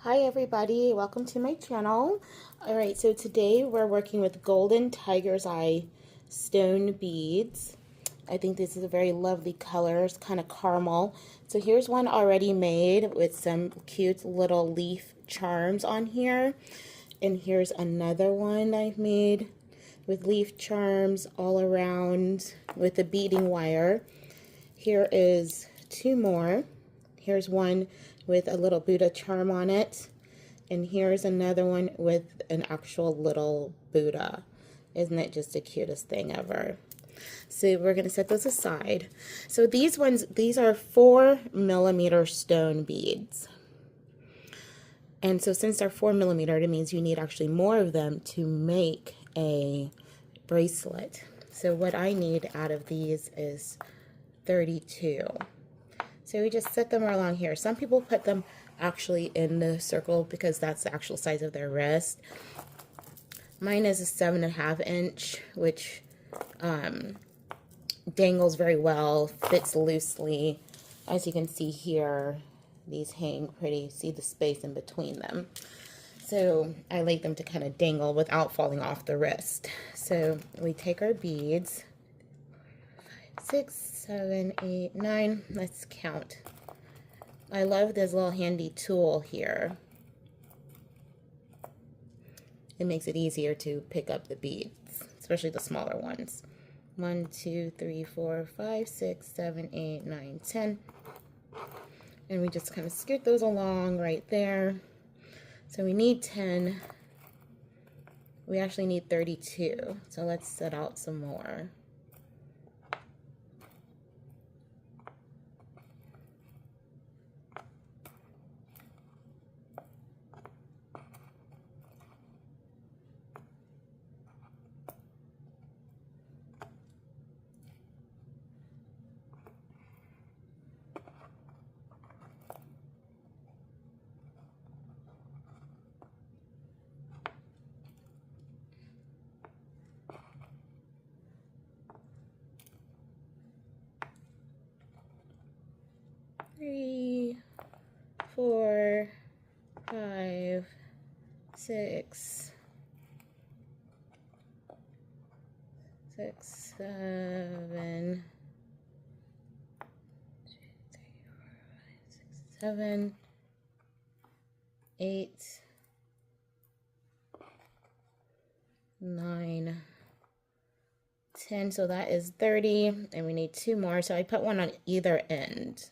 Hi everybody, welcome to my channel. Alright, so today we're working with golden tiger's eye stone beads. I think this is a very lovely color. It's kind of caramel. So here's one already made with some cute little leaf charms on here. And here's another one I've made with leaf charms all around with a beading wire. Here is two more. Here's one with a little Buddha charm on it. And here's another one with an actual little Buddha. Isn't it just the cutest thing ever? So we're going to set those aside. So these are 4mm stone beads. And so since they're 4mm, it means you need actually more of them to make a bracelet. So what I need out of these is 32. So we just set them along here. Some people put them actually in the circle because that's the actual size of their wrist. Mine is a 7.5 inch, which dangles very well, fits loosely. As you can see here, these hang pretty, see the space in between them. So I like them to kind of dangle without falling off the wrist. So we take our beads, 6, 7, 8, 9. Let's count. I love this little handy tool here. It makes it easier to pick up the beads, especially the smaller ones. 1, 2, 3, 4, 5, 6, 7, 8, 9, 10. And we just kind of scoot those along right there. So we need 10. We actually need 32. So let's set out some more. Three, 4, 5, 6, 7, 7, 8, 9, 10. So that is 30, and we need 2 more. So I put one on either end,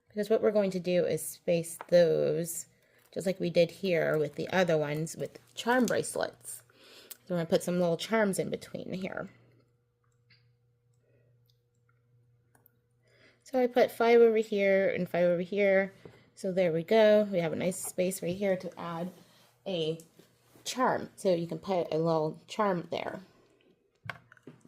because what we're going to do is space those just like we did here with the other ones with charm bracelets. So we're going to put some little charms in between here. So I put 5 over here and 5 over here. So there we go. We have a nice space right here to add a charm. So you can put a little charm there.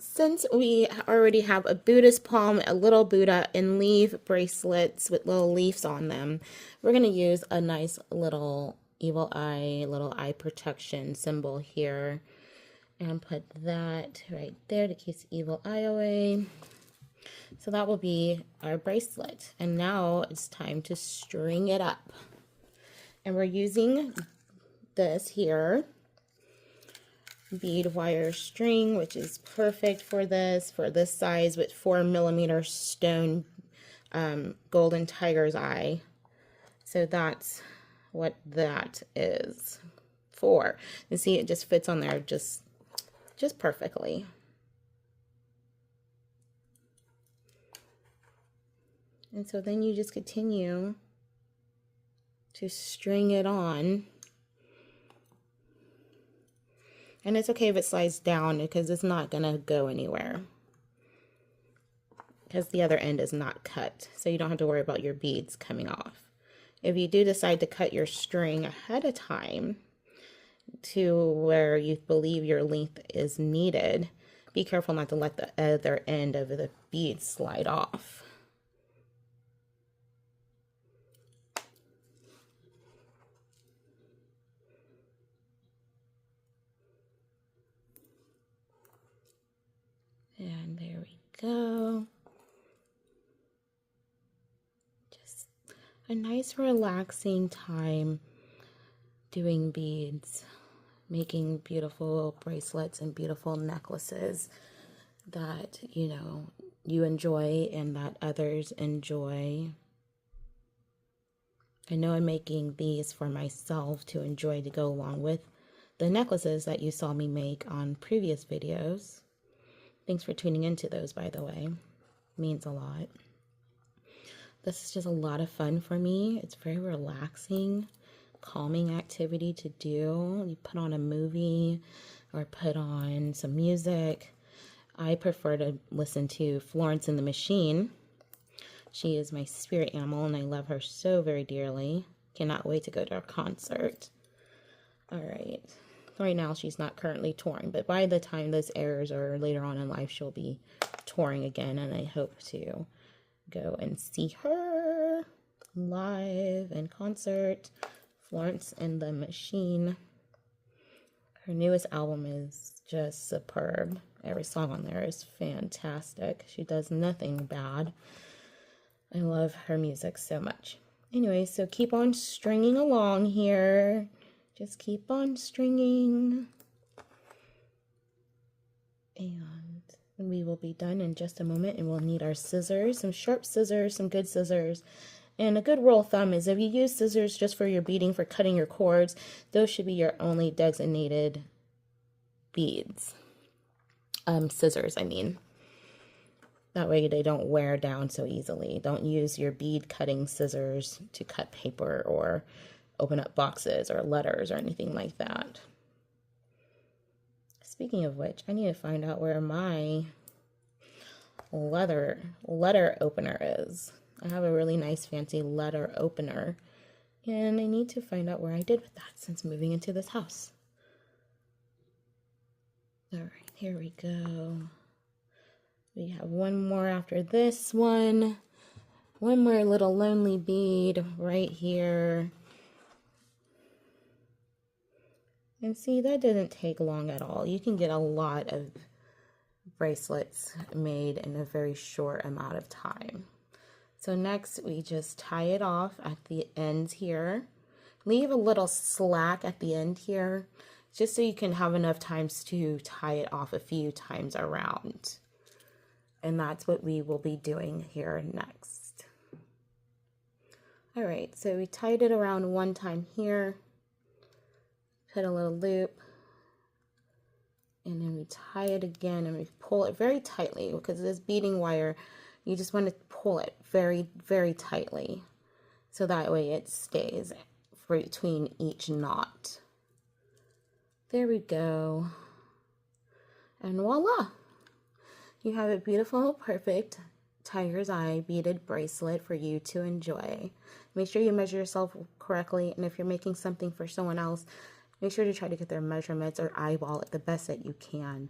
Since we already have a Buddha's palm, a little Buddha, and leaf bracelets with little leaves on them, we're going to use a nice little evil eye, little eye protection symbol here. And put that right there to keep the evil eye away. So that will be our bracelet. And now it's time to string it up. And we're using this here, bead wire string, which is perfect for this size with 4mm stone golden tiger's eye. So that's what that is for. You see, it just fits on there just perfectly. And so then you just continue to string it on. And it's okay if it slides down because it's not going to go anywhere, because the other end is not cut. So you don't have to worry about your beads coming off. If you do decide to cut your string ahead of time to where you believe your length is needed, be careful not to let the other end of the bead slide off. And there we go. Just a nice relaxing time doing beads, making beautiful bracelets and beautiful necklaces that, you know, you enjoy and that others enjoy. I know I'm making these for myself to enjoy to go along with the necklaces that you saw me make on previous videos. Thanks for tuning into those, by the way. It means a lot. This is just a lot of fun for me. It's very relaxing, calming activity to do. You put on a movie or put on some music. I prefer to listen to Florence and the Machine. She is my spirit animal and I love her so very dearly. Cannot wait to go to her concert. All right. Right now she's not currently touring, but by the time this airs or later on in life, she'll be touring again, and I hope to go and see her live in concert. Florence and the Machine. Her newest album is just superb. Every song on there is fantastic. She does nothing bad. I love her music so much. Anyway, so keep on stringing along here. Just keep on stringing. And we will be done in just a moment, and we'll need our scissors, some sharp scissors, some good scissors. And a good rule of thumb is if you use scissors just for your beading, for cutting your cords, those should be your only designated beads. Scissors, I mean. That way they don't wear down so easily. Don't use your bead cutting scissors to cut paper or open up boxes or letters or anything like that. Speaking of which, I need to find out where my letter opener is. I have a really nice fancy letter opener, and I need to find out where I did with that since moving into this house. All right, here we go. We have one more after this one. One more little lonely bead right here. And see, that doesn't take long at all. You can get a lot of bracelets made in a very short amount of time. So next, we just tie it off at the ends here. Leave a little slack at the end here, just so you can have enough times to tie it off a few times around. And that's what we will be doing here next. All right, so we tied it around one time here. Put a little loop, and then we tie it again, and we pull it very tightly because this beading wire, you just want to pull it very, very tightly so that way it stays between each knot. There we go. And voila! You have a beautiful, perfect tiger's eye beaded bracelet for you to enjoy. Make sure you measure yourself correctly, and if you're making something for someone else, make sure to try to get their measurements or eyeball it the best that you can.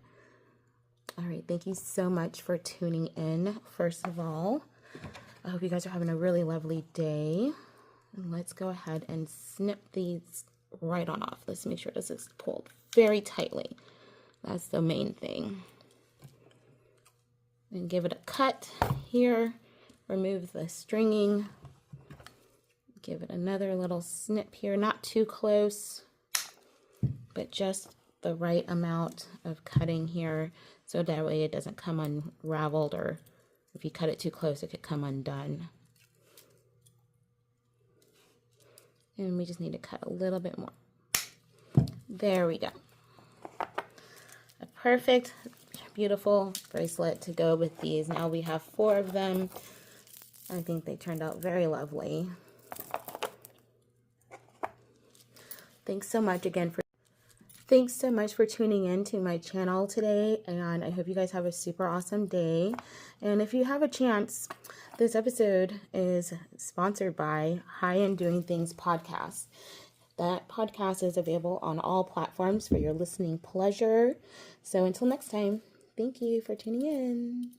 All right, thank you so much for tuning in. First of all, I hope you guys are having a really lovely day. And let's go ahead and snip these right on off. Let's make sure this is pulled very tightly. That's the main thing. And give it a cut here. Remove the stringing. Give it another little snip here, not too close, but just the right amount of cutting here so that way it doesn't come unraveled, or if you cut it too close it could come undone. And we just need to cut a little bit more. There we go. A perfect, beautiful bracelet to go with these. Now we have 4 of them. I think they turned out very lovely. Thanks so much for tuning in to my channel today, and I hope you guys have a super awesome day. And if you have a chance, this episode is sponsored by High End Doing Things podcast. That podcast is available on all platforms for your listening pleasure. So until next time, thank you for tuning in.